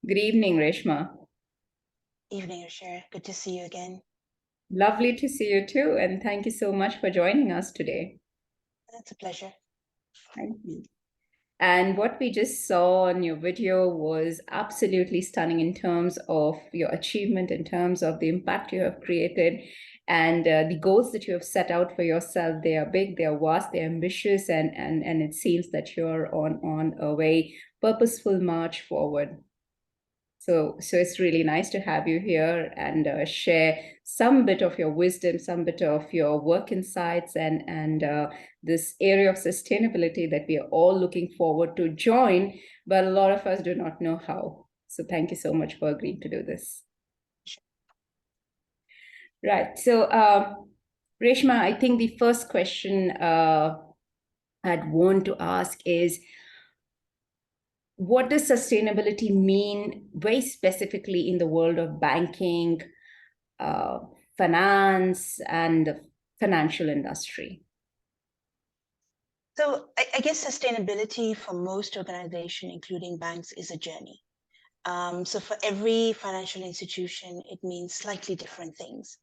Good evening, Reshma. Evening, Ruchira. Good to see you again. Lovely to see you too, and thank you so much for joining us today. It's a pleasure. Thank you. And what we just saw on your video was absolutely stunning in terms of your achievement, in terms of the impact you have created, and the goals that you have set out for yourself. They are big, they are vast, they are ambitious, and it seems that you're on a very purposeful march forward. So it's really nice to have you here and share some bit of your wisdom, some bit of your work insights, and this area of sustainability that we are all looking forward to join, but a lot of us do not know how. So thank you so much for agreeing to do this. Right. So Reshma, I think the first question I'd want to ask is, what does sustainability mean very specifically in the world of banking, uh, finance, and the financial industry? So I guess sustainability for most organizations, including banks, is a journey. So for every financial institution, it means slightly different things.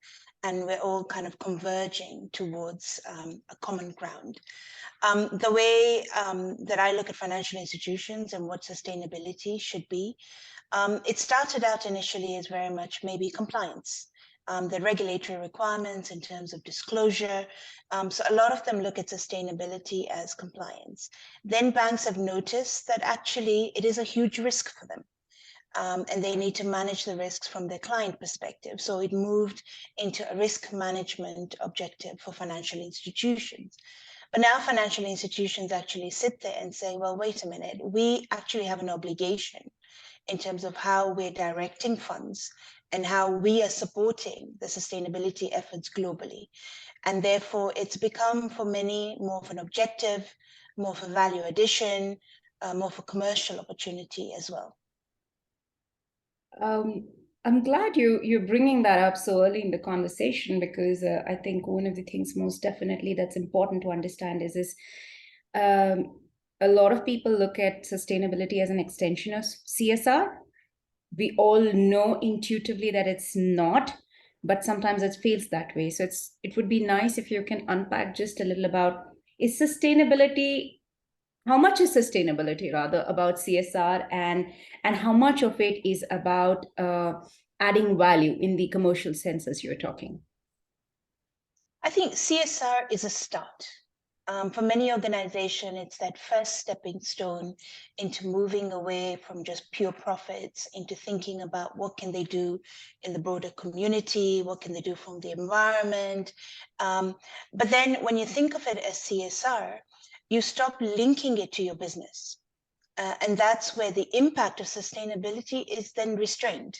And we're all kind of converging towards a common ground. The way that I look at financial institutions and what sustainability should be, it started out initially as very much maybe compliance, the regulatory requirements in terms of disclosure. So a lot of them look at sustainability as compliance. Then banks have noticed that actually it is a huge risk for them. And they need to manage the risks from their client perspective. So it moved into a risk management objective for financial institutions. But now financial institutions actually sit there and say, well, wait a minute, we actually have an obligation in terms of how we're directing funds and how we are supporting the sustainability efforts globally. And therefore, it's become for many more of an objective, more of a value addition, more of a commercial opportunity as well. I'm glad you're bringing that up so early in the conversation, because I think one of the things most definitely that's important to understand is um, a lot of people look at sustainability as an extension of CSR. We all know intuitively that it's not, but sometimes it feels that way. So it would be nice if you can unpack just a little about, is sustainability, how much is sustainability rather about CSR, and how much of it is about adding value in the commercial sense as you're talking? I think CSR is a start. For many organizations, it's that first stepping stone into moving away from just pure profits into thinking about what can they do in the broader community, what can they do from the environment. But then when you think of it as CSR, you stop linking it to your business. And that's where the impact of sustainability is then restrained.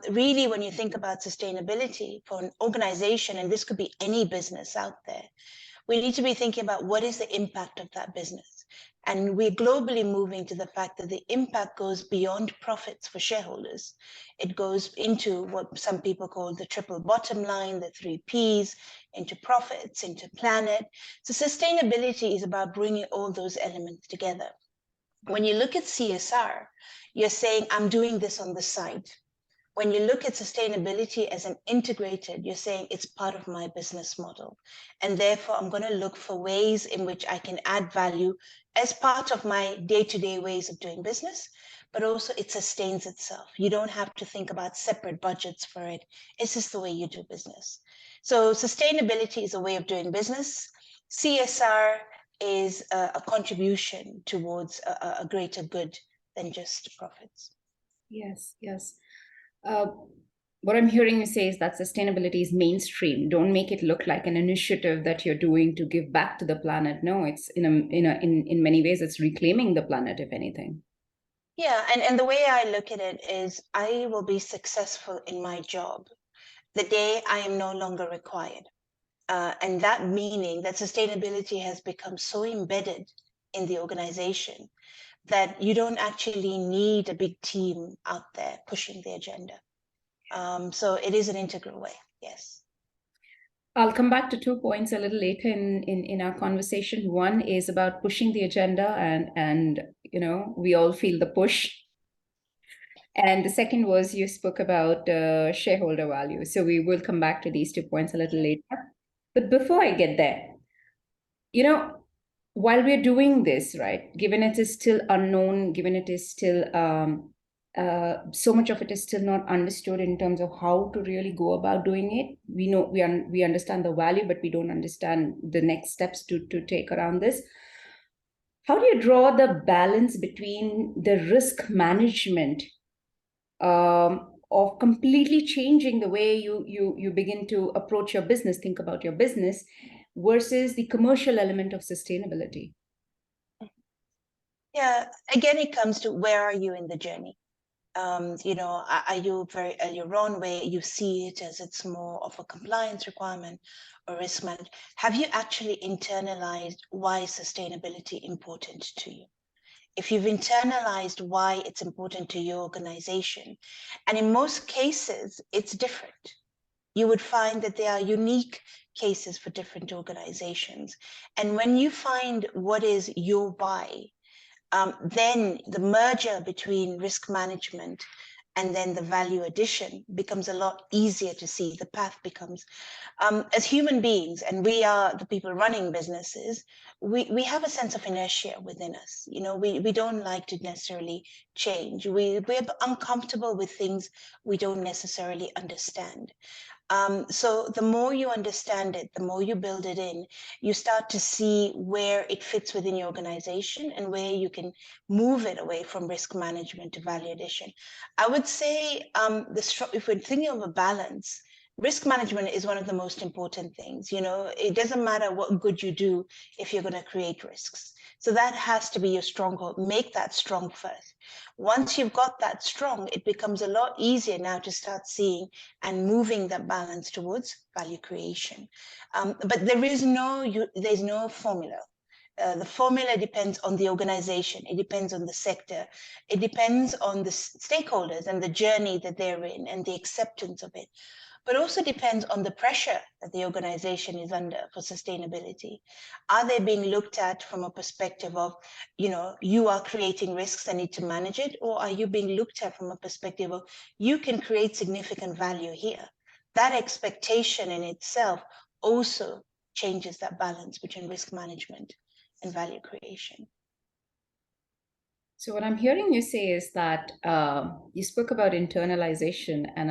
Really, when you think about sustainability for an organization, and this could be any business out there, we need to be thinking about what is the impact of that business. And we're globally moving to the fact that the impact goes beyond profits for shareholders. It goes into what some people call the triple bottom line, the 3 Ps, into profits, into planet. So sustainability is about bringing all those elements together. When you look at CSR, you're saying, I'm doing this on the side. When you look at sustainability as an integrated, you're saying it's part of my business model. And therefore, I'm going to look for ways in which I can add value as part of my day-to-day ways of doing business, but also it sustains itself. You don't have to think about separate budgets for it. It's just the way you do business. So sustainability is a way of doing business. CSR is a contribution towards a greater good than just profits. Yes, yes. Uh, what I'm hearing you say is that sustainability is mainstream. Don't make it look like an initiative that you're doing to give back to the planet. No, it's in many ways it's reclaiming the planet, if anything. Yeah, and the way I look at it is I will be successful in my job the day I am no longer required. And that meaning that sustainability has become so embedded in the organization that you don't actually need a big team out there pushing the agenda. So it is an integral way, yes. I'll come back to 2 points a little later in our conversation. One is about pushing the agenda, and we all feel the push. And the second was you spoke about shareholder value. So we will come back to these 2 points a little later. But before I get there, while we're doing this, right, given it is still unknown, given it is still so much of it is still not understood in terms of how to really go about doing it. We know we understand the value, but we don't understand the next steps to take around this. How do you draw the balance between the risk management of completely changing the way you begin to approach your business, think about your business, versus the commercial element of sustainability? Yeah, again, it comes to where are you in the journey? Are you very earlier on where you see it as it's more of a compliance requirement or risk management? Have you actually internalized why is sustainability important to you? If you've internalized why it's important to your organization, and in most cases, it's different. You would find that there are unique cases for different organizations. And when you find what is your why, then the merger between risk management and then the value addition becomes a lot easier to see. The path becomes, as human beings, and we are the people running businesses, we have a sense of inertia within us. We don't like to necessarily change. We're uncomfortable with things we don't necessarily understand. So the more you understand it, the more you build it in, you start to see where it fits within your organization and where you can move it away from risk management to value addition. I would say if we're thinking of a balance, risk management is one of the most important things. It doesn't matter what good you do if you're going to create risks. So that has to be your stronghold. Make that strong first. Once you've got that strong, it becomes a lot easier now to start seeing and moving that balance towards value creation. But there's no formula. The formula depends on the organization. It depends on the sector. It depends on the stakeholders and the journey that they're in and the acceptance of it, but also depends on the pressure that the organization is under for sustainability. Are they being looked at from a perspective of, you are creating risks and need to manage it, or are you being looked at from a perspective of, you can create significant value here? That expectation in itself also changes that balance between risk management and value creation. So what I'm hearing you say is that you spoke about internalization, and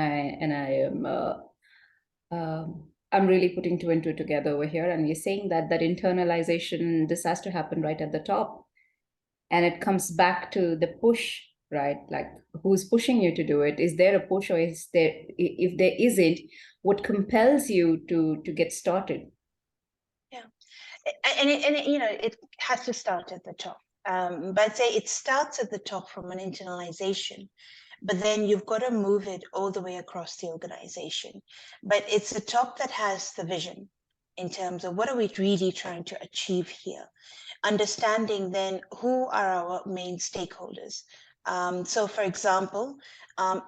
I'm really putting two and two together over here. And you're saying that internalization, this has to happen right at the top, and it comes back to the push, right? Like, who's pushing you to do it? Is there a push, or is there? If there isn't, what compels you to get started? Yeah, and it has to start at the top. But I'd say it starts at the top from an internalization, but then you've got to move it all the way across the organization. But it's the top that has the vision in terms of what are we really trying to achieve here? Understanding then who are our main stakeholders. So for example,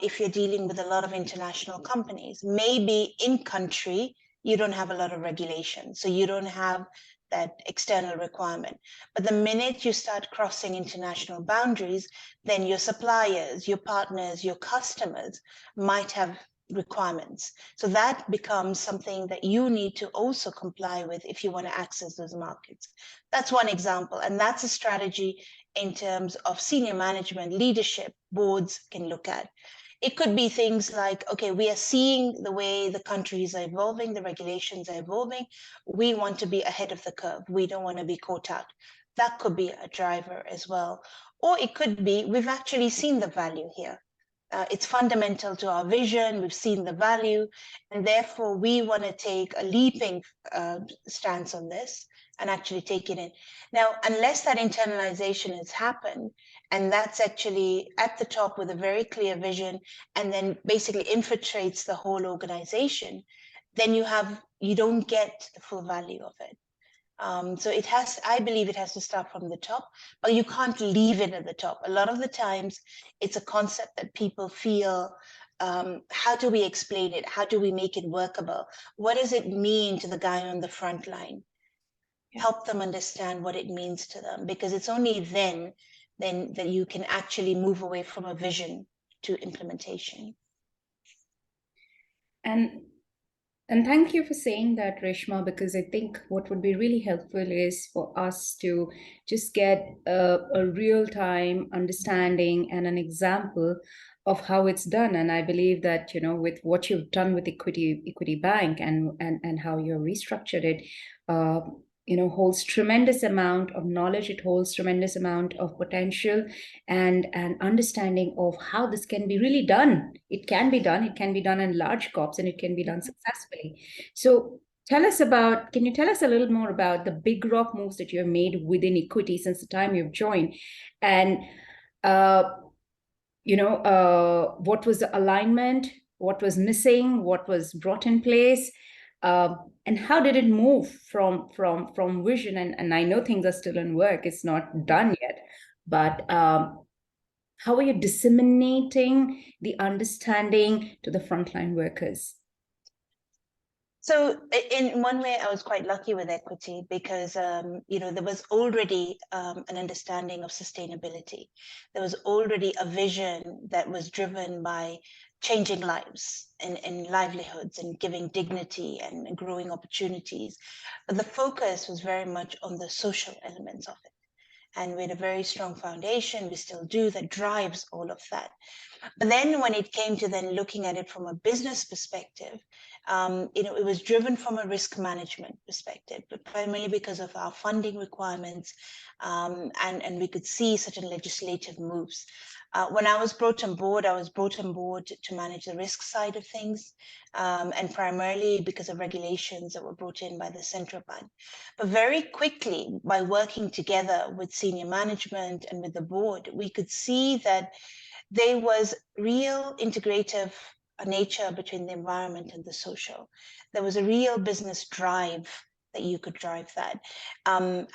if you're dealing with a lot of international companies, maybe in country, you don't have a lot of regulation. So you don't have that external requirement. But the minute you start crossing international boundaries, then your suppliers, your partners, your customers might have requirements. So that becomes something that you need to also comply with if you want to access those markets. That's one example. And that's a strategy in terms of senior management, leadership, boards can look at. It could be things like, okay, we are seeing the way the countries are evolving, the regulations are evolving. We want to be ahead of the curve. We don't want to be caught out. That could be a driver as well. Or it could be, we've actually seen the value here. It's fundamental to our vision. We've seen the value, and therefore we want to take a leaping stance on this and actually take it in. Now, unless that internalization has happened, and that's actually at the top with a very clear vision, and then basically infiltrates the whole organization, then you don't get the full value of it. So I believe it has to start from the top, but you can't leave it at the top. A lot of the times it's a concept that people feel, how do we explain it? How do we make it workable? What does it mean to the guy on the front line? Help them understand what it means to them, because it's only then that you can actually move away from a vision to implementation. And thank you for saying that, Reshma, because I think what would be really helpful is for us to just get a real-time understanding and an example of how it's done. And I believe that, with what you've done with Equity Bank and how you've restructured it, holds tremendous amount of knowledge. It holds tremendous amount of potential and understanding of how this can be really done. It can be done. It can be done in large corps, and it can be done successfully. So can you tell us a little more about the big rock moves that you have made within equity since the time you've joined? And, what was the alignment? What was missing? What was brought in place? And how did it move from vision? And I know things are still in work; it's not done yet. But how are you disseminating the understanding to the frontline workers? So in one way, I was quite lucky with equity because, there was already an understanding of sustainability. There was already a vision that was driven by changing lives and livelihoods and giving dignity and growing opportunities. But the focus was very much on the social elements of it. And we had a very strong foundation, we still do, that drives all of that. But then when it came to then looking at it from a business perspective, it was driven from a risk management perspective, but primarily because of our funding requirements, and we could see certain legislative moves. When I was brought on board, I was brought on board to manage the risk side of things, and primarily because of regulations that were brought in by the central bank. But very quickly, by working together with senior management and with the board, we could see that there was real integrative nature between the environment and the social. There was a real business drive that you could drive that. And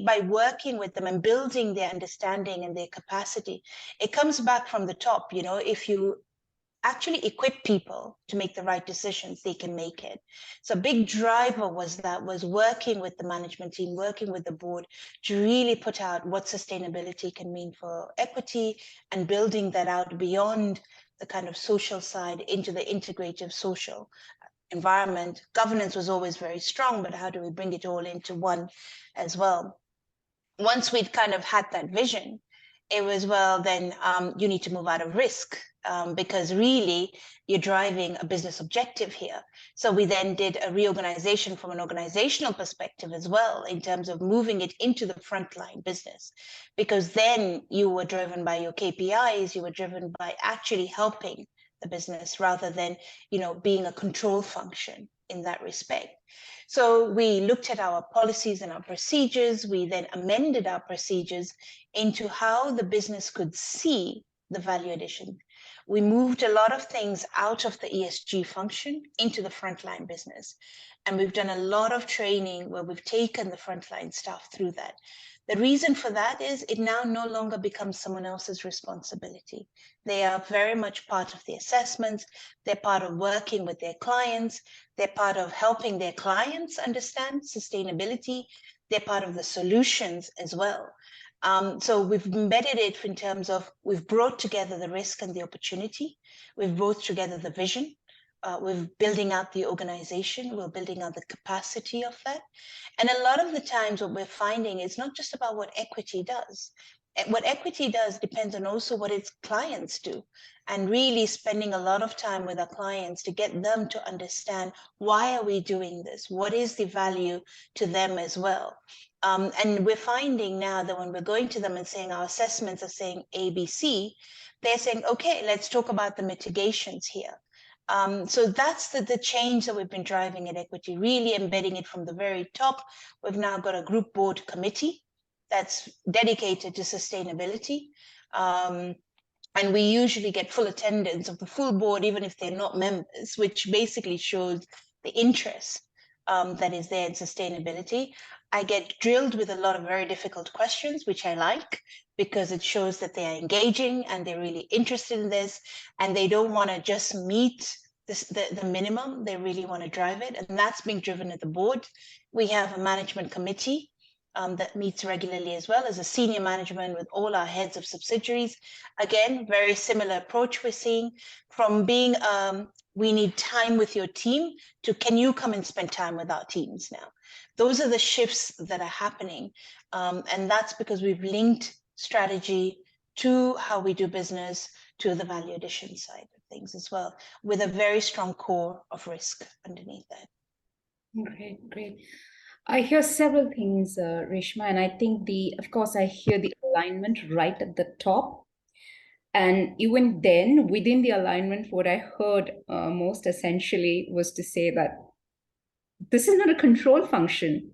by working with them and building their understanding and their capacity, it comes back from the top. If you actually equip people to make the right decisions, they can make it. So a big driver was working with the management team, working with the board to really put out what sustainability can mean for equity and building that out beyond the kind of social side into the integrative social environment. Governance was always very strong, but how do we bring it all into one as well? Once we'd kind of had that vision, it was, well, then you need to move out of risk, because really you're driving a business objective here. So we then did a reorganization from an organizational perspective as well, in terms of moving it into the frontline business, because then you were driven by your KPIs, you were driven by actually helping the business rather than, being a control function in that respect. So we looked at our policies and our procedures. We then amended our procedures into how the business could see the value addition. We moved a lot of things out of the ESG function into the frontline business. And we've done a lot of training where we've taken the frontline staff through that. The reason for that is it now no longer becomes someone else's responsibility. They are very much part of the assessments. They're part of working with their clients. They're part of helping their clients understand sustainability. They're part of the solutions as well. So we've embedded it in terms of we've brought together the risk and the opportunity. We've brought together the vision. We're building out the organization. We're building out the capacity of that. And a lot of the times what we're finding is not just about what equity does. What equity does depends on also what its clients do, and really spending a lot of time with our clients to get them to understand, why are we doing this? What is the value to them as well? And we're finding now that when we're going to them and saying our assessments are saying ABC, they're saying, okay, let's talk about the mitigations here. So that's the change that we've been driving at Equity, really embedding it from the very top. We've now got a group board committee that's dedicated to sustainability. And we usually get full attendance of the full board, even if they're not members, which basically shows the interest that is there in sustainability. I get drilled with a lot of very difficult questions, which I like, because it shows that they are engaging and they're really interested in this, and they don't want to just meet the minimum. They really want to drive it, and that's being driven at the board. We have a management committee that meets regularly, as well as a senior management with all our heads of subsidiaries. Again, very similar approach we're seeing, from being we need time with your team to can you come and spend time with our teams now. Those are the shifts that are happening. And that's because we've linked strategy to how we do business, to the value addition side of things as well, with a very strong core of risk underneath that. Great, great. I hear several things, Reshma, and I think of course, I hear the alignment right at the top. And even then, within the alignment, what I heard most essentially was to say that this is not a control function.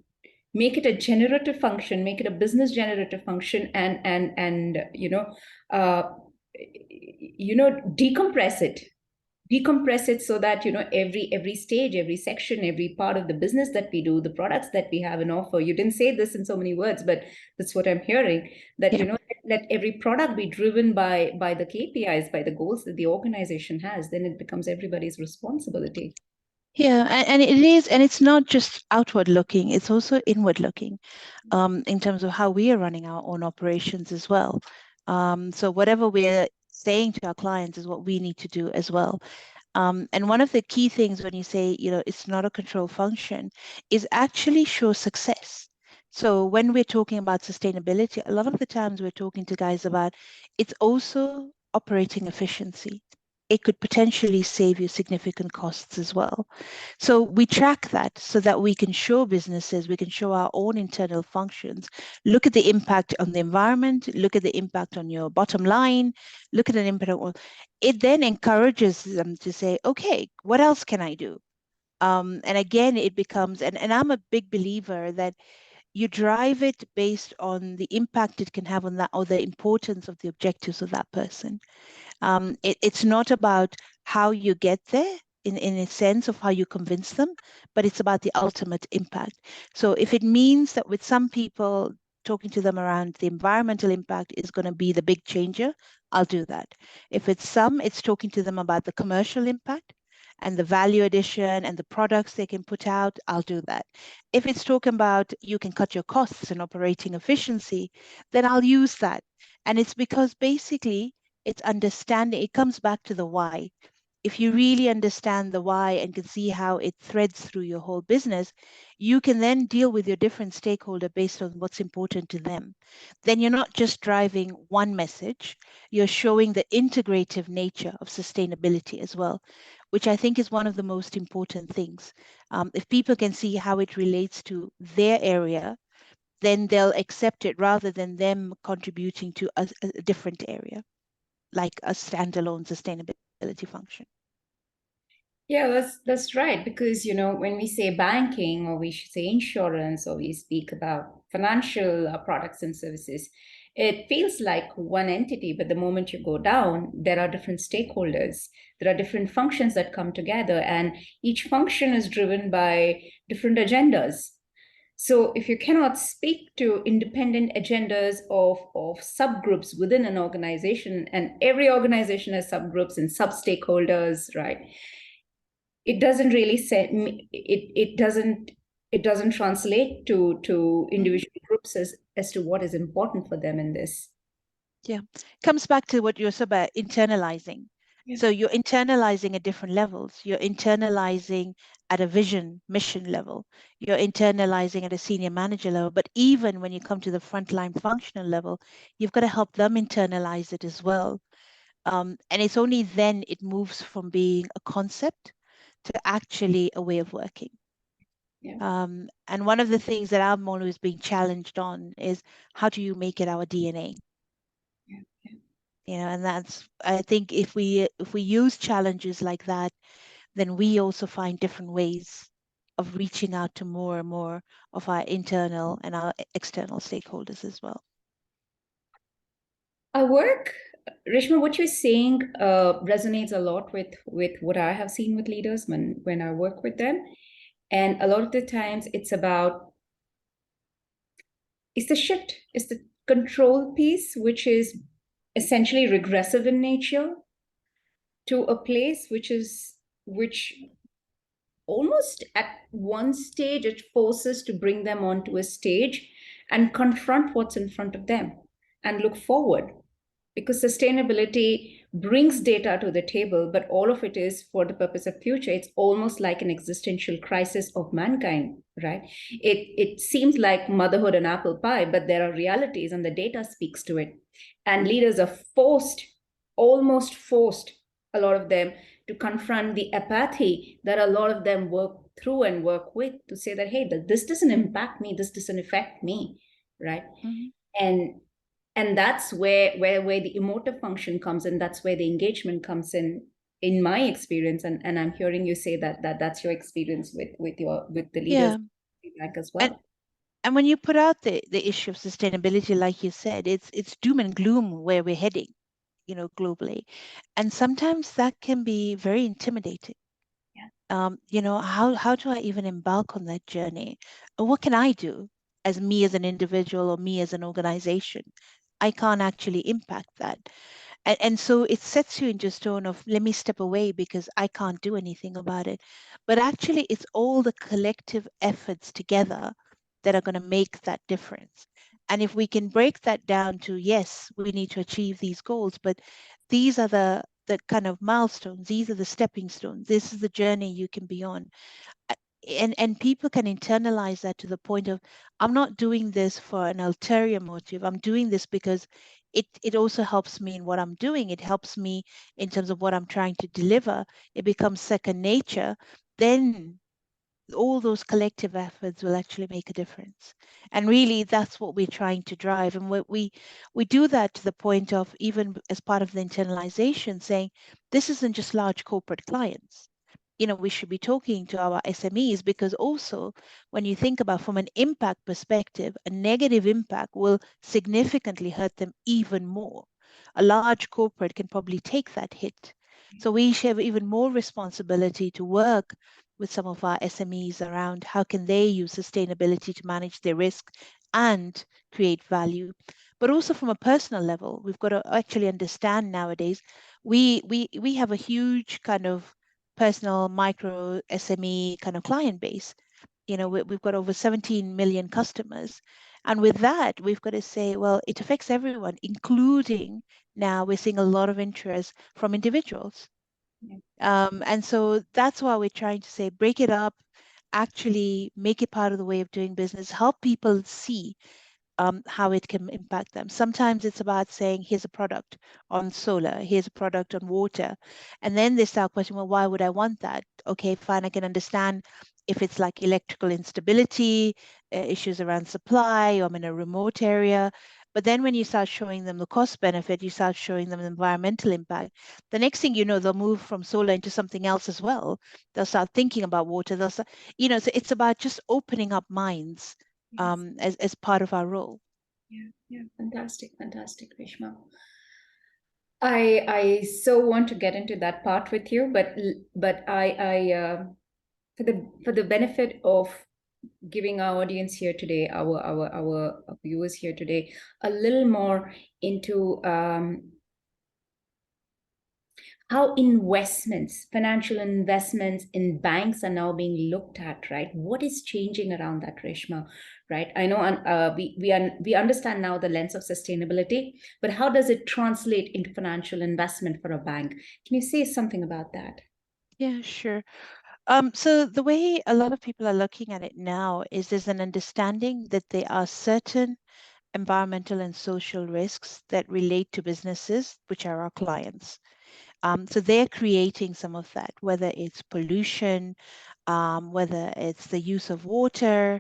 Make it a generative function, make it a business generative function, and decompress it so that every stage, every section, every part of the business that we do, the products that we have and offer. You didn't say this in so many words, but that's what I'm hearing, that let every product be driven by the KPIs, by the goals that the organization has. Then it becomes everybody's responsibility. Yeah, and it is, and it's not just outward looking, it's also inward looking, in terms of how we are running our own operations as well. So whatever we're saying to our clients is what we need to do as well. And one of the key things when you say, it's not a control function, is actually show success. So when we're talking about sustainability, a lot of the times we're talking to guys about it's also operating efficiency. It could potentially save you significant costs as well. So we track that so that we can show businesses, we can show our own internal functions, look at the impact on the environment, look at the impact on your bottom line, look at an impact on, it then encourages them to say, okay, what else can I do? And again, it becomes, and I'm a big believer that you drive it based on the impact it can have on that or the importance of the objectives of that person. It's not about how you get there in a sense of how you convince them, but it's about the ultimate impact. So if it means that with some people, talking to them around the environmental impact is going to be the big changer, I'll do that. If it's talking to them about the commercial impact and the value addition and the products they can put out, I'll do that. If it's talking about you can cut your costs and operating efficiency, then I'll use that. And it's because basically it's understanding, it comes back to the why. If you really understand the why and can see how it threads through your whole business, you can then deal with your different stakeholder based on what's important to them. Then you're not just driving one message, you're showing the integrative nature of sustainability as well, which I think is one of the most important things. If people can see how it relates to their area, then they'll accept it rather than them contributing to a different area, like a standalone sustainability function. Yeah, that's right. Because, when we say banking, or we should say insurance, or we speak about financial products and services, it feels like one entity. But the moment you go down, there are different stakeholders. There are different functions that come together, and each function is driven by different agendas. So if you cannot speak to independent agendas of subgroups within an organization, and every organization has subgroups and sub-stakeholders, right? It doesn't really say it doesn't translate to individual groups as to what is important for them in this. Yeah, comes back to what you're saying about internalizing. Yeah. So you're internalizing at different levels. You're internalizing at a mission level. You're internalizing at a senior manager level. But even when you come to the frontline functional level, you've got to help them internalize it as well. And it's only then it moves from being a concept to actually a way of working. Yeah. And one of the things that I'm always being challenged on is how do you make it our DNA? Yeah. And that's, I think if we use challenges like that, then we also find different ways of reaching out to more and more of our internal and our external stakeholders as well. Our work, Reshma, what you're saying resonates a lot with what I have seen with leaders when I work with them. And a lot of the times it's the shift, it's the control piece, which is essentially regressive in nature, to a place which almost at one stage, it forces to bring them onto a stage and confront what's in front of them and look forward, because sustainability brings data to the table, but all of it is for the purpose of future. It's almost like an existential crisis of mankind, right? It seems like motherhood and apple pie, but there are realities and the data speaks to it. And leaders are forced, almost forced, a lot of them, to confront the apathy that a lot of them work through and work with, to say that, hey, this doesn't impact me, this doesn't affect me, right? And that's where the emotive function comes in. That's where the engagement comes in my experience. And I'm hearing you say that's your experience with the leaders feedback as well. And when you put out the issue of sustainability, like you said, it's doom and gloom where we're heading, globally. And sometimes that can be very intimidating. How do I even embark on that journey? And what can I do as me as an individual or me as an organization? I can't actually impact that. And so it sets you in just tone of, let me step away because I can't do anything about it. But actually, it's all the collective efforts together that are going to make that difference. And if we can break that down to, yes, we need to achieve these goals, but these are the kind of milestones, these are the stepping stones, this is the journey you can be on. And people can internalize that to the point of, I'm not doing this for an ulterior motive. I'm doing this because it also helps me in what I'm doing. It helps me in terms of what I'm trying to deliver. It becomes second nature. Then all those collective efforts will actually make a difference. And really, that's what we're trying to drive. And we do that to the point of, even as part of the internalization, saying this isn't just large corporate clients. We should be talking to our SMEs, because also when you think about from an impact perspective, a negative impact will significantly hurt them even more. A large corporate can probably take that hit. So we have even more responsibility to work with some of our SMEs around how can they use sustainability to manage their risk and create value. But also from a personal level, we've got to actually understand nowadays, we have a huge kind of personal micro SME kind of client base. We've got over 17 million customers. And with that, we've got to say, well, it affects everyone, including now we're seeing a lot of interest from individuals. And so that's why we're trying to say, break it up, actually make it part of the way of doing business, help people see how it can impact them. Sometimes it's about saying, here's a product on solar, here's a product on water. And then they start questioning, well, why would I want that? Okay, fine, I can understand if it's like electrical instability, issues around supply, or I'm in a remote area. But then when you start showing them the cost benefit, you start showing them the environmental impact. The next thing you know, they'll move from solar into something else as well. They'll start thinking about water. So it's about just opening up minds as part of our role. Yeah, fantastic, Reshma. I so want to get into that part with you, but I for the benefit of giving our audience here today, our viewers here today, a little more into how investments, financial investments in banks are now being looked at, right? What is changing around that, Reshma? Right? I know we understand now the lens of sustainability, but how does it translate into financial investment for a bank? Can you say something about that? Yeah, sure. So the way a lot of people are looking at it now is there's an understanding that there are certain environmental and social risks that relate to businesses, which are our clients. So they're creating some of that, whether it's pollution, whether it's the use of water,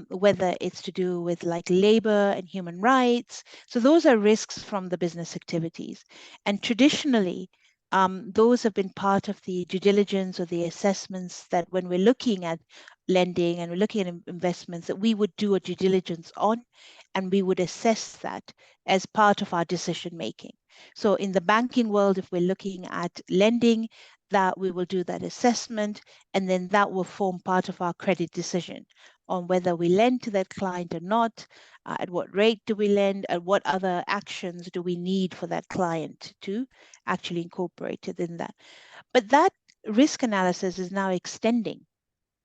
whether it's to do with like labor and human rights. So those are risks from the business activities. And traditionally, those have been part of the due diligence or the assessments that when we're looking at lending and we're looking at investments, that we would do a due diligence on, and we would assess that as part of our decision making. So in the banking world, if we're looking at lending, that we will do that assessment, and then that will form part of our credit decision on whether we lend to that client or not, at what rate do we lend, and what other actions do we need for that client to actually incorporate it in that. But that risk analysis is now extending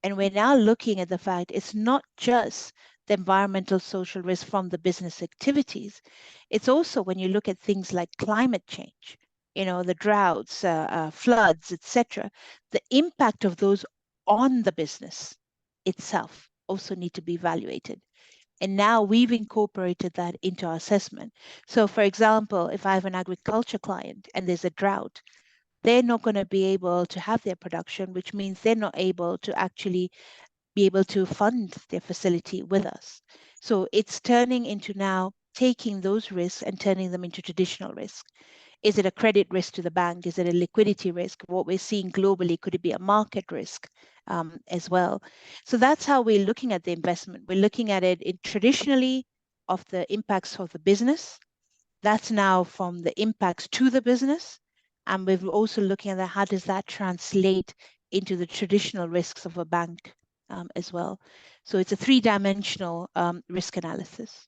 And we're now looking at the fact it's not just the environmental social risk from the business activities. It's also when you look at things like climate change, the droughts, floods, etc. The impact of those on the business itself also need to be evaluated. And now we've incorporated that into our assessment. So for example, if I have an agriculture client and there's a drought, they're not going to be able to have their production, which means they're not able to actually be able to fund their facility with us. So it's turning into now taking those risks and turning them into traditional risk. Is it a credit risk to the bank? Is it a liquidity risk? What we're seeing globally, could it be a market risk as well? So that's how we're looking at the investment. We're looking at it traditionally of the impacts of the business. That's now from the impacts to the business. And we're also looking at how does that translate into the traditional risks of a bank as well. So it's a three-dimensional risk analysis.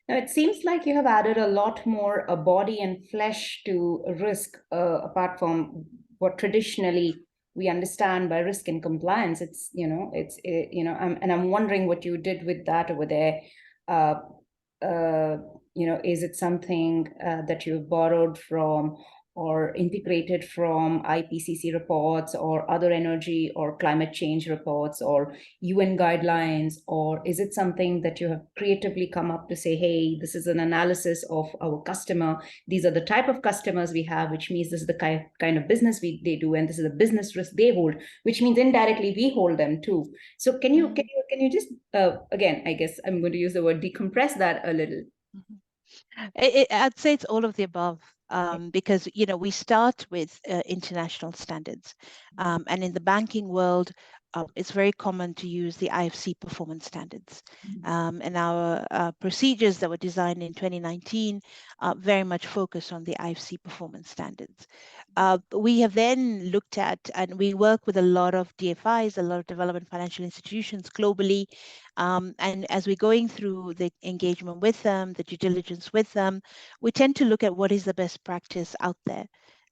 Now, it seems like you have added a lot more body and flesh to risk, apart from what traditionally we understand by risk and compliance. I'm wondering what you did with that over there. Is it something that you've borrowed from or integrated from IPCC reports or other energy or climate change reports or UN guidelines, or is it something that you have creatively come up to say, hey, this is an analysis of our customer, these are the type of customers we have, which means this is the kind of business they do, and this is the business risk they hold, which means indirectly we hold them too. So can you just again, I guess I'm going to use the word decompress that a little. I'd say it's all of the above. Because we start with international standards, and in the banking world, it's very common to use the IFC performance standards, and our procedures that were designed in 2019 very much focused on the IFC performance standards. We have then looked at, and we work with a lot of DFIs, a lot of development financial institutions globally, and as we're going through the engagement with them, the due diligence with them, we tend to look at what is the best practice out there.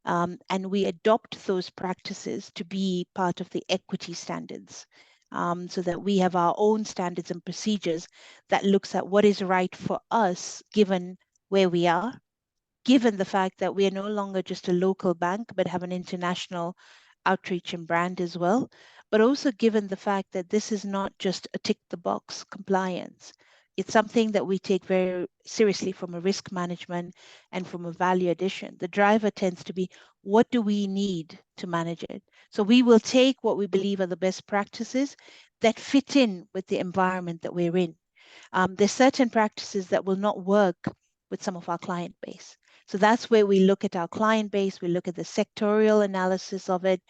And we adopt those practices to be part of the equity standards, so that we have our own standards and procedures that looks at what is right for us, given where we are, given the fact that we are no longer just a local bank, but have an international outreach and brand as well, but also given the fact that this is not just a tick the box compliance. It's something that we take very seriously from a risk management and from a value addition. The driver tends to be, what do we need to manage it? So we will take what we believe are the best practices that fit in with the environment that we're in. There's certain practices that will not work with some of our client base. So that's where we look at our client base, we look at the sectorial analysis of it.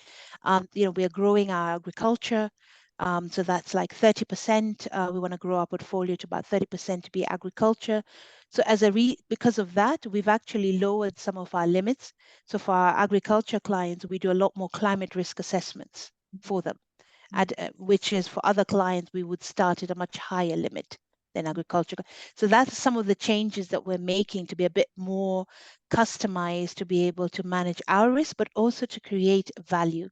We are growing our agriculture. So that's like 30%. We want to grow our portfolio to about 30% to be agriculture. So because of that, we've actually lowered some of our limits. So for our agriculture clients, we do a lot more climate risk assessments for them, which is for other clients, we would start at a much higher limit than agriculture. So that's some of the changes that we're making to be a bit more customized, to be able to manage our risk, but also to create value.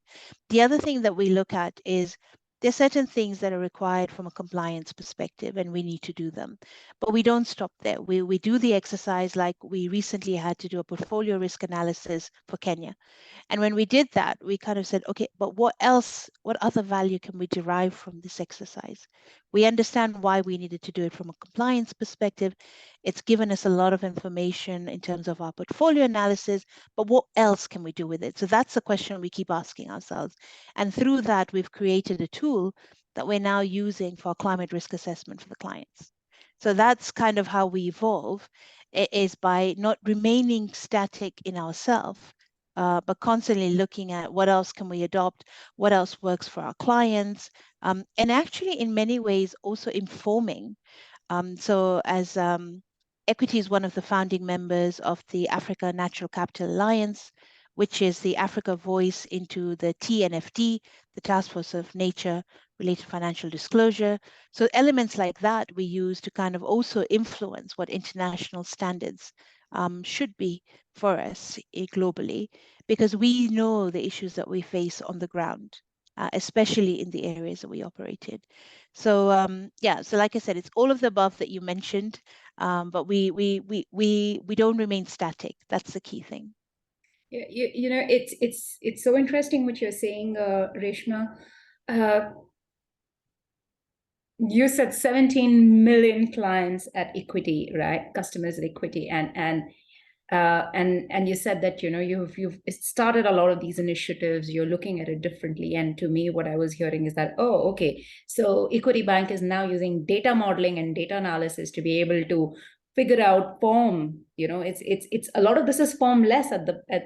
The other thing that we look at is there's certain things that are required from a compliance perspective, and we need to do them. But we don't stop there. We do the exercise, like we recently had to do a portfolio risk analysis for Kenya. And when we did that, we kind of said, okay, but what other value can we derive from this exercise? We understand why we needed to do it from a compliance perspective. It's given us a lot of information in terms of our portfolio analysis, but what else can we do with it? So that's the question we keep asking ourselves. And through that, we've created a tool that we're now using for climate risk assessment for the clients. So that's kind of how we evolve, is by not remaining static in ourselves, but constantly looking at what else can we adopt, what else works for our clients, and actually in many ways also informing. So as Equity is one of the founding members of the Africa Natural Capital Alliance, which is the Africa voice into the TNFD, the Task Force of Nature Related Financial Disclosure. So elements like that we use to kind of also influence what international standards should be for us globally, because we know the issues that we face on the ground. especially in the areas that we operated. So yeah, so like I said, it's all of the above that you mentioned, but we don't remain static. That's the key thing. You know, it's so interesting what you're saying, Reshma. Uh, you said 17 million clients at equity, right? Customers at equity, and you said that, you know, you've started a lot of these initiatives, you're looking at it differently. And to me, what I was hearing is that, oh, okay, so Equity Bank is now using data modeling and data analysis to be able to figure out form. You know, it's a lot of this is formless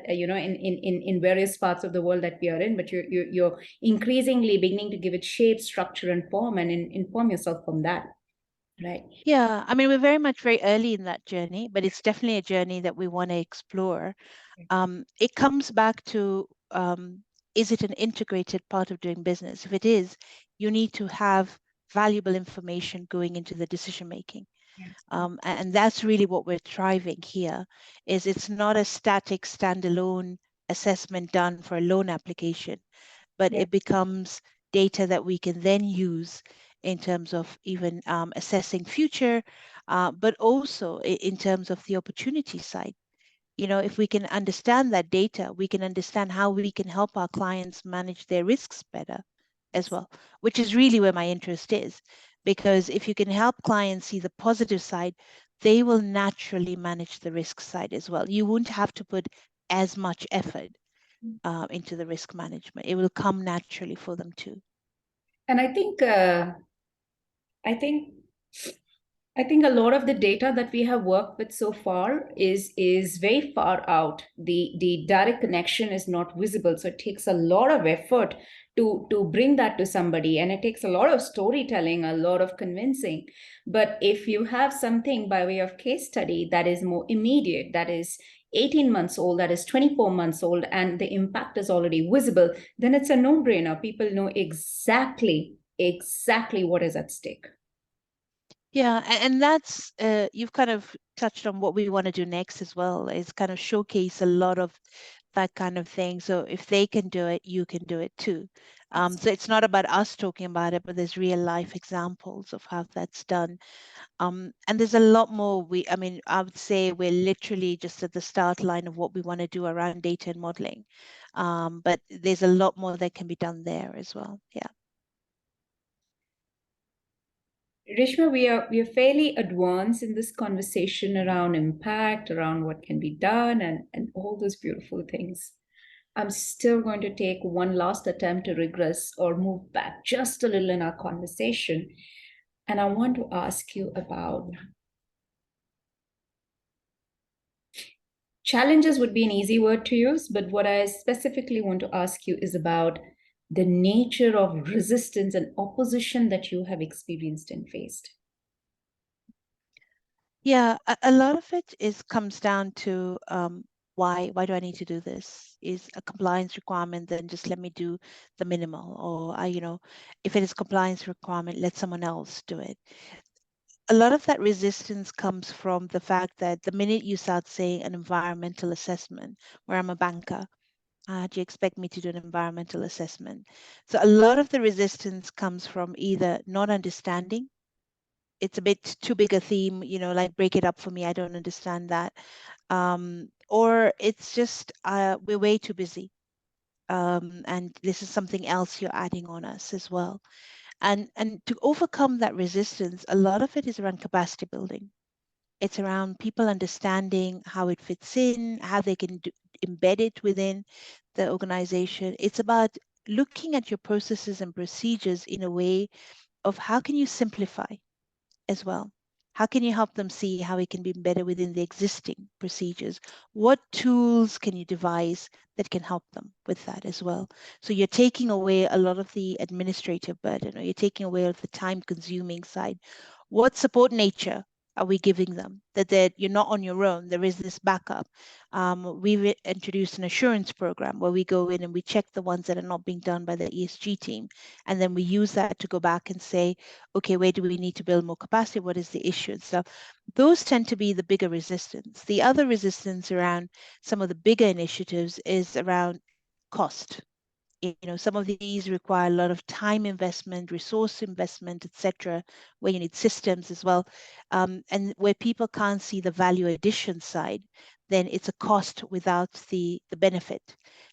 you know, in various parts of the world that we are in, but you're increasingly beginning to give it shape, structure, and form, and inform yourself from that. Right. Yeah, I mean, we're very early in that journey, but it's definitely a journey that we want to explore. It comes back to, is it an integrated part of doing business? If it is, you need to have valuable information going into the decision making. And that's really what we're driving here, is it's not a static standalone assessment done for a loan application, but it becomes data that we can then use in terms of even assessing future, but also in terms of the opportunity side. You know, if we can understand that data, we can understand how we can help our clients manage their risks better as well, which is really where my interest is. Because if you can help clients see the positive side, they will naturally manage the risk side as well. You won't have to put as much effort into the risk management. It will come naturally for them too. And I think I think a lot of the data that we have worked with so far is very far out. The direct connection is not visible, so it takes a lot of effort to bring that to somebody, and it takes a lot of storytelling, a lot of convincing. But if you have something by way of case study that is more immediate, that is 18 months old, that is 24 months old, and the impact is already visible, then it's a no-brainer. People know exactly what is at stake. Yeah, and that's you've kind of touched on what we want to do next as well, is kind of showcase a lot of that kind of thing. So if they can do it, you can do it too. So it's not about us talking about it, but there's real life examples of how that's done. And there's a lot more. I mean, I would say we're literally just at the start line of what we want to do around data and modeling. But there's a lot more that can be done there as well. Yeah. Reshma, we are fairly advanced in this conversation around impact, around what can be done, and all those beautiful things. I'm still going to take one last attempt to regress or move back just a little in our conversation. And I want to ask you about challenges would be an easy word to use, but what I specifically want to ask you is about the nature of resistance and opposition that you have experienced and faced. Yeah, a lot of it comes down to why do I need to do this? Is a compliance requirement, then just let me do the minimal, or if it is compliance requirement, let someone else do it. A lot of that resistance comes from the fact that the minute you start saying an environmental assessment, where I'm a banker, do you expect me to do an environmental assessment? So a lot of the resistance comes from either not understanding. It's a bit too big a theme, like break it up for me. I don't understand that. Or it's just we're way too busy. And this is something else you're adding on us as well. And to overcome that resistance, a lot of it is around capacity building. It's around people understanding how it fits in, how they can embed it within the organization. It's about looking at your processes and procedures in a way of how can you simplify as well. How can you help them see how it can be embedded within the existing procedures? What tools can you devise that can help them with that as well? So you're taking away a lot of the administrative burden, or you're taking away of the time-consuming side. What support nature are we giving them? That you're not on your own. There is this backup. We've introduced an assurance program where we go in and we check the ones that are not being done by the ESG team, and then we use that to go back and say, okay, where do we need to build more capacity? What is the issue? So those tend to be the bigger resistance. The other resistance around some of the bigger initiatives is around cost. Some of these require a lot of time investment, resource investment, etc., where you need systems as well. And where people can't see the value addition side, then it's a cost without the benefit.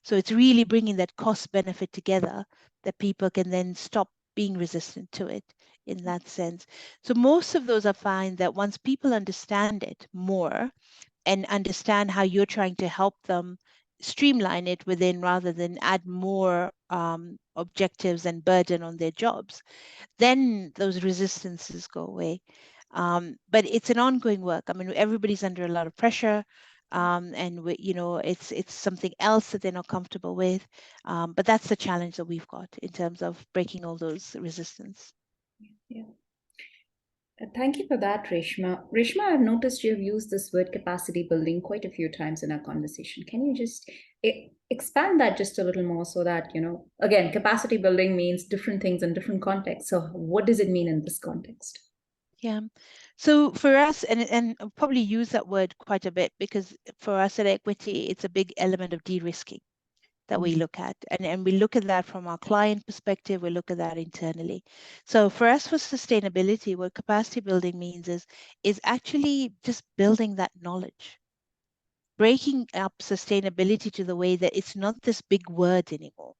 So it's really bringing that cost benefit together that people can then stop being resistant to it in that sense. So most of those, I find that once people understand it more and understand how you're trying to help them streamline it within rather than add more objectives and burden on their jobs, then those resistances go away. But it's an ongoing work. I mean, everybody's under a lot of pressure, and it's something else that they're not comfortable with. But that's the challenge that we've got in terms of breaking all those resistance. Yeah. Thank you for that, Reshma. Reshma, I've noticed you have used this word capacity building quite a few times in our conversation. Can you just expand that just a little more so that, again, capacity building means different things in different contexts. So what does it mean in this context? Yeah. So for us, and I'll probably use that word quite a bit, because for us at Equity, it's a big element of de-risking that we look at. And we look at that from our client perspective, we look at that internally. So for us, for sustainability, what capacity building means is actually just building that knowledge, breaking up sustainability to the way that it's not this big word anymore,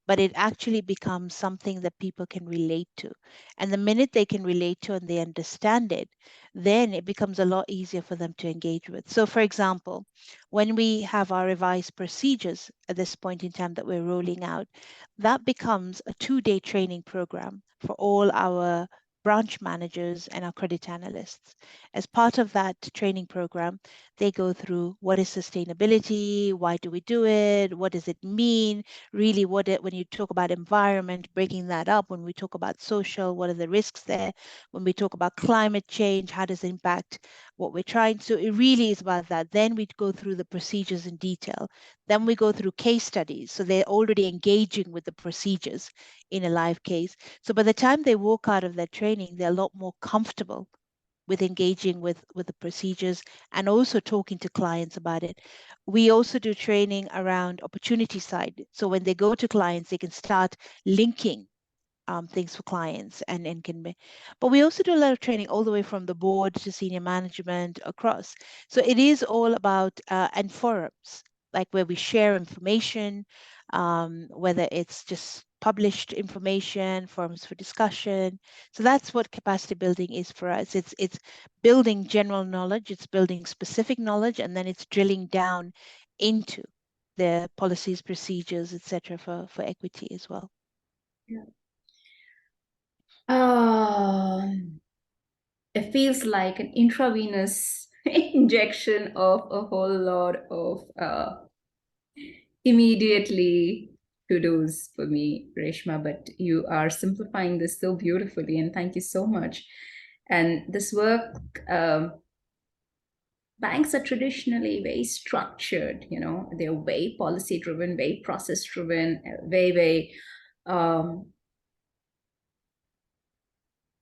but it actually becomes something that people can relate to. And the minute they can relate to and they understand it, then it becomes a lot easier for them to engage with. So for example, when we have our revised procedures at this point in time that we're rolling out, that becomes a 2-day training program for all our branch managers and our credit analysts. As part of that training program, they go through what is sustainability, why do we do it, what does it mean, really when you talk about environment, breaking that up, when we talk about social, what are the risks there, when we talk about climate change, how does it impact what we're trying to, it really is about that. Then we go through the procedures in detail. Then we go through case studies. So they're already engaging with the procedures in a live case. So by the time they walk out of that training, they're a lot more comfortable with engaging with the procedures and also talking to clients about it. We also do training around opportunity side. So when they go to clients, they can start linking things for clients and can be, but we also do a lot of training all the way from the board to senior management across. So it is all about and forums, like where we share information, whether it's just published information, forums for discussion. So that's what capacity building is for us. It's building general knowledge, it's building specific knowledge, and then it's drilling down into the policies, procedures, etc. for equity as well. Yeah. It feels like an intravenous injection of a whole lot of immediately to-dos for me, Reshma, but you are simplifying this so beautifully, and thank you so much. And this work, banks are traditionally very structured, they're very policy driven, very process driven, very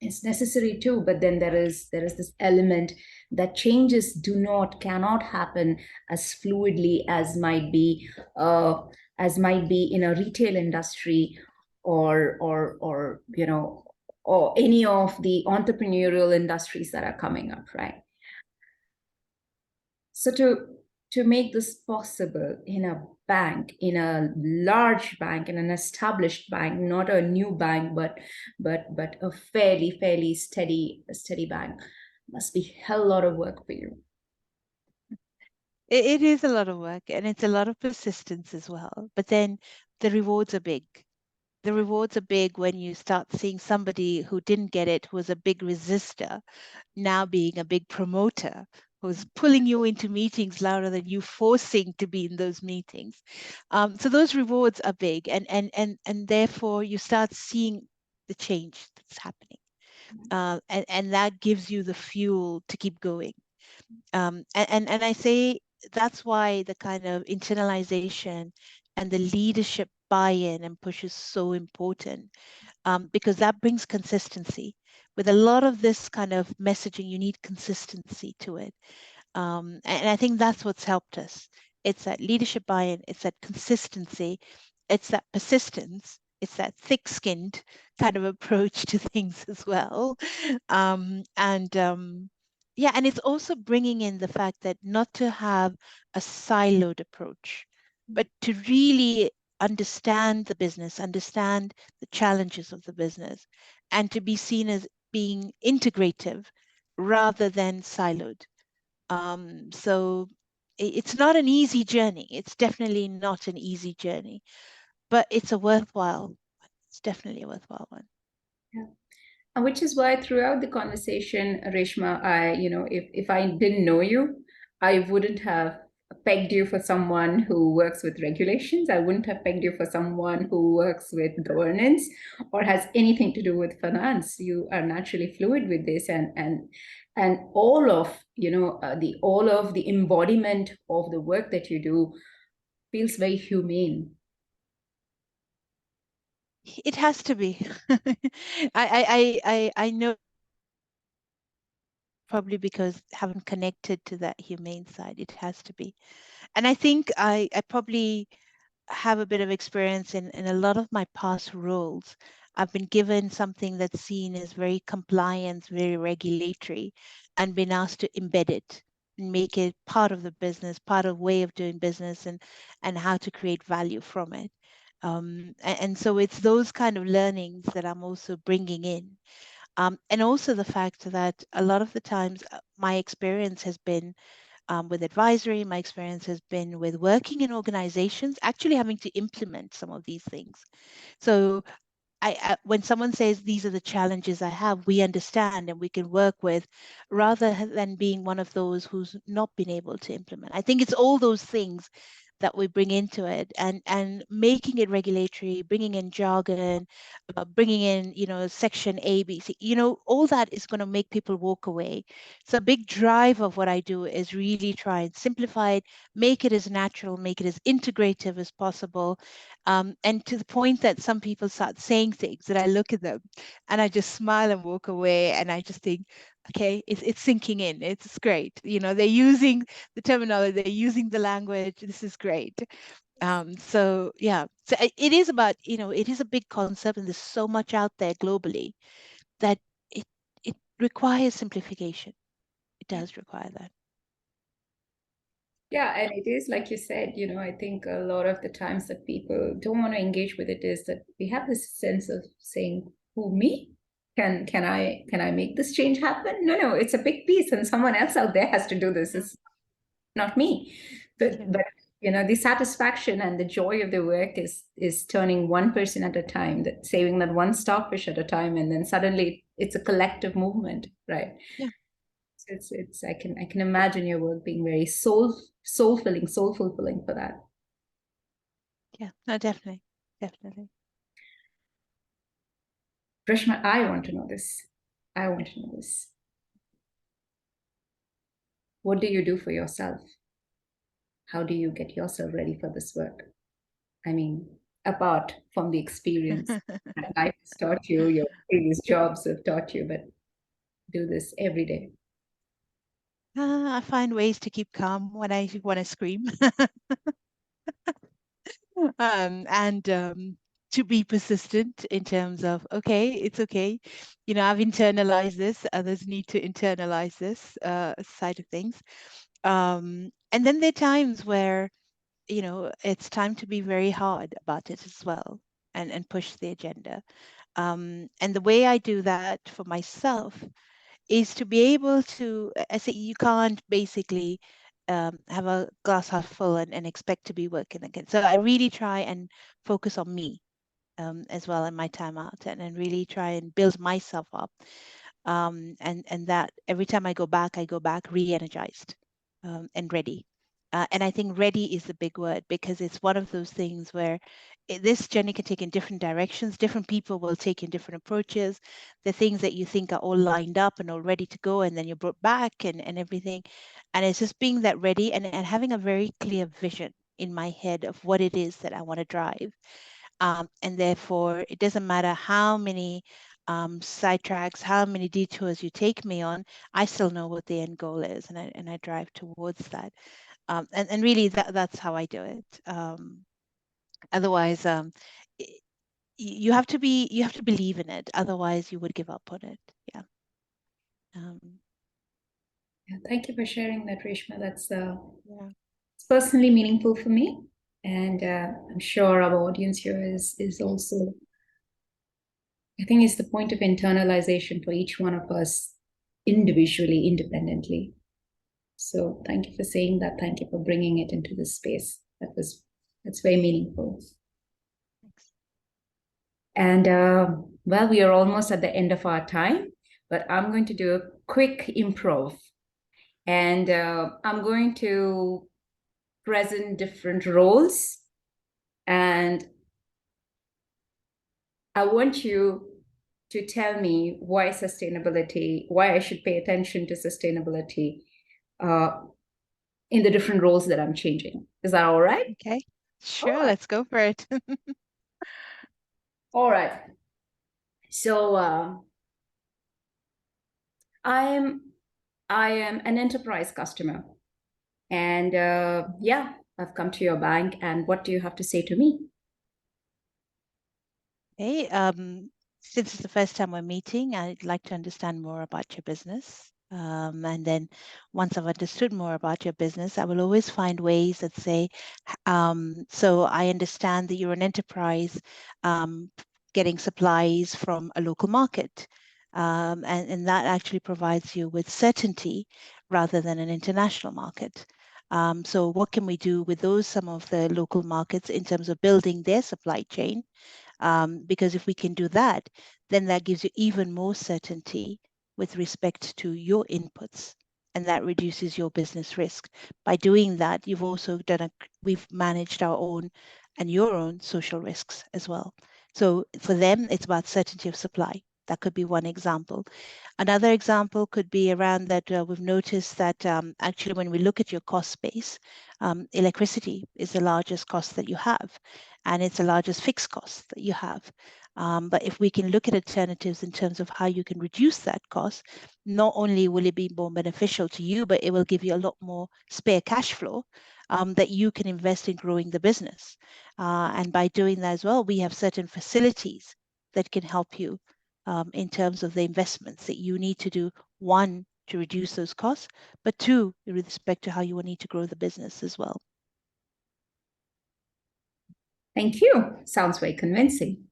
it's necessary too, but then there is this element that changes cannot happen as fluidly as might be in a retail industry or or any of the entrepreneurial industries that are coming up, right? So to make this possible in a bank, in a large bank, in an established bank, not a new bank, but a fairly steady bank, must be a hell lot of work for you. It is a lot of work, and it's a lot of persistence as well. But then the rewards are big. The rewards are big when you start seeing somebody who didn't get it, who was a big resistor, now being a big promoter, who's pulling you into meetings louder than you forcing to be in those meetings. So those rewards are big, and therefore you start seeing the change that's happening, and that gives you the fuel to keep going. And I say that's why the kind of internalization and the leadership buy-in and push is so important, because that brings consistency. With a lot of this kind of messaging, you need consistency to it. And I think that's what's helped us. It's that leadership buy-in, it's that consistency, it's that persistence, it's that thick-skinned kind of approach to things as well. Yeah, and it's also bringing in the fact that not to have a siloed approach, but to really understand the business, understand the challenges of the business, and to be seen as being integrative rather than siloed. So it's not an easy journey. It's definitely not an easy journey, but it's it's definitely a worthwhile one. Yeah. And which is why throughout the conversation, Reshma, if I didn't know you, I wouldn't have pegged you for someone who works with regulations. I wouldn't have pegged you for someone who works with governance or has anything to do with finance. You are naturally fluid with this, and all of the embodiment of the work that you do feels very humane. It has to be. I know, probably because haven't connected to that humane side. It has to be. And I think I probably have a bit of experience in a lot of my past roles. I've been given something that's seen as very compliant, very regulatory, and been asked to embed it and make it part of the business, part of way of doing business, and how to create value from it. And so it's those kind of learnings that I'm also bringing in. And also the fact that a lot of the times my experience has been with advisory, my experience has been with working in organizations, actually having to implement some of these things. So when someone says these are the challenges I have, we understand and we can work with, rather than being one of those who's not been able to implement. I think it's all those things that we bring into it, and making it regulatory, bringing in jargon, bringing in, section A, B, C, all that is going to make people walk away. So a big drive of what I do is really try and simplify it, make it as natural, make it as integrative as possible. And to the point that some people start saying things that I look at them and I just smile and walk away, and I just think, okay, it's sinking in. It's great. They're using the terminology, they're using the language. This is great. So yeah, so it is about, it is a big concept, and there's so much out there globally that it it requires simplification. It does require that. Yeah, and it is like you said, I think a lot of the times that people don't want to engage with it is that we have this sense of saying, who, me? Can I make this change happen? No, it's a big piece and someone else out there has to do this. It's not me. But the satisfaction and the joy of the work is turning one person at a time, that saving that one starfish at a time, and then suddenly it's a collective movement, right? Yeah. It's I can imagine your work being very soul fulfilling for that. Yeah, no, definitely. Reshma, I want to know this. What do you do for yourself? How do you get yourself ready for this work? I mean, apart from the experience that life has taught you, your previous jobs have taught you, but do this every day. I find ways to keep calm when I want to scream. And to be persistent in terms of, okay, it's okay. I've internalized this. Others need to internalize this side of things. And then there are times where, it's time to be very hard about it as well, and push the agenda. And the way I do that for myself is to be able to, I say, you can't basically have a glass half full and expect to be working again. So I really try and focus on me as well in my time out, and really try and build myself up. And that every time I go back re-energized and ready. And I think ready is the big word, because it's one of those things where this journey can take in different directions. Different people will take in different approaches. The things that you think are all lined up and all ready to go, and then you're brought back and everything. And it's just being that ready, and having a very clear vision in my head of what it is that I want to drive. And therefore, it doesn't matter how many sidetracks, how many detours you take me on, I still know what the end goal is, and I drive towards that. And really, that's how I do it. Otherwise, you have to believe in it. Otherwise, you would give up on it. Yeah. Thank you for sharing that, Reshma. That's Yeah. it's personally meaningful for me, and I'm sure our audience here is also. I think it's the point of internalization for each one of us individually, independently. So thank you for saying that. Thank you for bringing it into this space. That's very meaningful. Thanks. And well, we are almost at the end of our time, but I'm going to do a quick improv. And I'm going to present different roles. And I want you to tell me why sustainability, why I should pay attention to sustainability in the different roles that I'm changing. Is that all right? Okay. Sure, All right. let's go for it. All right. So I am an enterprise customer, and yeah, I've come to your bank. And what do you have to say to me? Hey, since it's the first time we're meeting, I'd like to understand more about your business. And then once I've understood more about your business, I will always find ways that say, so I understand that you're an enterprise getting supplies from a local market. And that actually provides you with certainty rather than an international market. So what can we do with those, some of the local markets in terms of building their supply chain? Because if we can do that, then that gives you even more certainty with respect to your inputs, and that reduces your business risk. By doing that, you've also we've managed our own and your own social risks as well. So for them, it's about certainty of supply. That could be one example. Another example could be around that we've noticed that actually when we look at your cost base, electricity is the largest cost that you have, and it's the largest fixed cost that you have. But if we can look at alternatives in terms of how you can reduce that cost, not only will it be more beneficial to you, but it will give you a lot more spare cash flow that you can invest in growing the business. And by doing that as well, we have certain facilities that can help you in terms of the investments that you need to do. One, to reduce those costs, but two, with respect to how you will need to grow the business as well. Thank you. Sounds very convincing.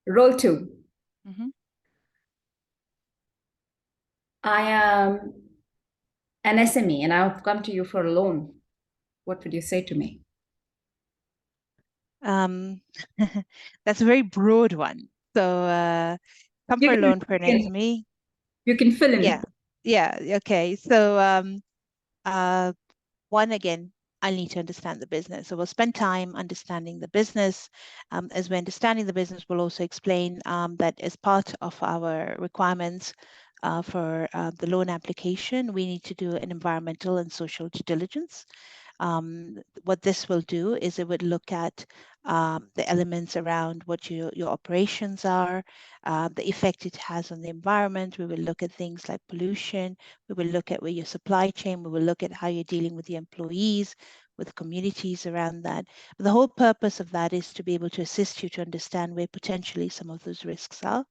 Role 2. Mm-hmm. I am an SME and I've come to you for a loan. What would you say to me? That's a very broad one. So come for a loan for an SME. You can fill in. Yeah. Okay. So one, again, I need to understand the business. So we'll spend time understanding the business. As we're understanding the business, we'll also explain that as part of our requirements for the loan application, we need to do an environmental and social due diligence. What this will do is it would look at the elements around what your operations are, the effect it has on the environment. We will look at things like pollution. We will look at where your supply chain. We will look at how you're dealing with the employees, with communities around that. But the whole purpose of that is to be able to assist you to understand where potentially some of those risks are,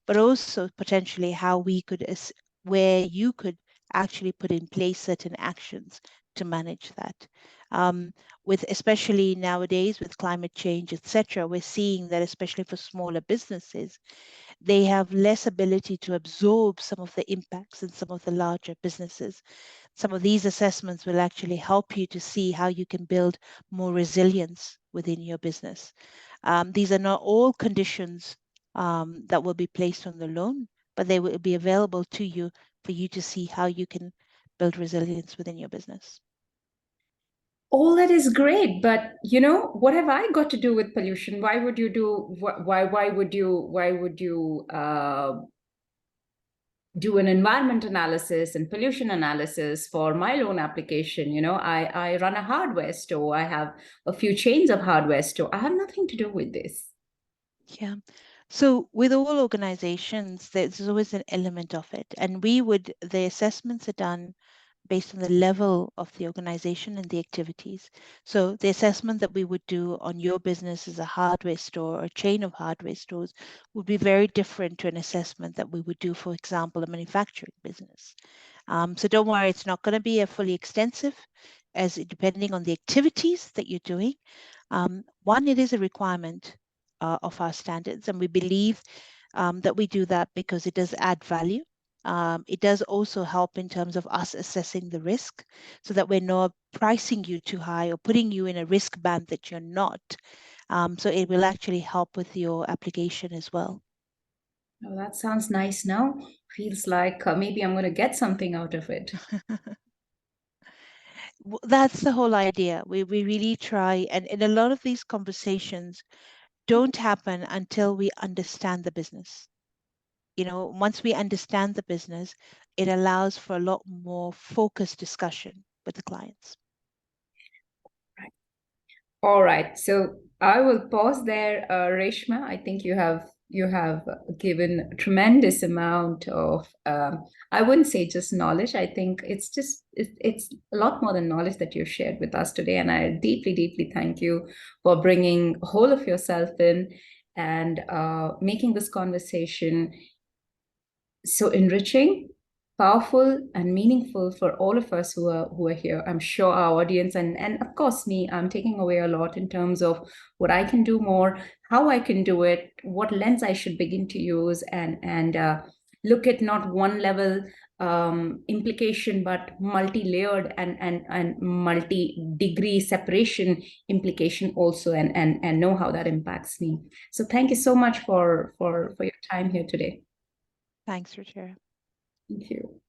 but also potentially how we could, where you could actually put in place certain actions to manage that. With especially nowadays with climate change, etc., we're seeing that especially for smaller businesses, they have less ability to absorb some of the impacts in some of the larger businesses. Some of these assessments will actually help you to see how you can build more resilience within your business. These are not all conditions that will be placed on the loan, but they will be available to you for you to see how you can build resilience within your business. All that is great, but what have I got to do with pollution? Why would you do? Why would you do an environment analysis and pollution analysis for my loan application? I run a hardware store. I have a few chains of hardware store. I have nothing to do with this. Yeah. So with all organizations, there's always an element of it. And the assessments are done based on the level of the organization and the activities. So the assessment that we would do on your business as a hardware store or a chain of hardware stores would be very different to an assessment that we would do, for example, a manufacturing business. So don't worry, it's not going to be a fully extensive, as depending on the activities that you're doing. One, it is a requirement of our standards, and we believe that we do that because it does add value. It does also help in terms of us assessing the risk so that we're not pricing you too high or putting you in a risk band that you're not. So it will actually help with your application as well. Oh, that sounds nice now. Feels like maybe I'm going to get something out of it. That's the whole idea. We really try, and a lot of these conversations don't happen until we understand the business. You know, once we understand the business, it allows for a lot more focused discussion with the clients. All right. So I will pause there, Reshma. I think you have given a tremendous amount of I wouldn't say just knowledge. I think it's a lot more than knowledge that you've shared with us today, and I deeply, deeply thank you for bringing whole of yourself in and making this conversation so enriching, powerful, and meaningful for all of us who are here. I'm sure our audience and of course me, I'm taking away a lot in terms of what I can do more, how I can do it, what lens I should begin to use, and look at not one level implication, but multi-layered and multi-degree separation implication also, and know how that impacts me. So thank you so much for your time here today. Thanks, Ruchira. Thank you.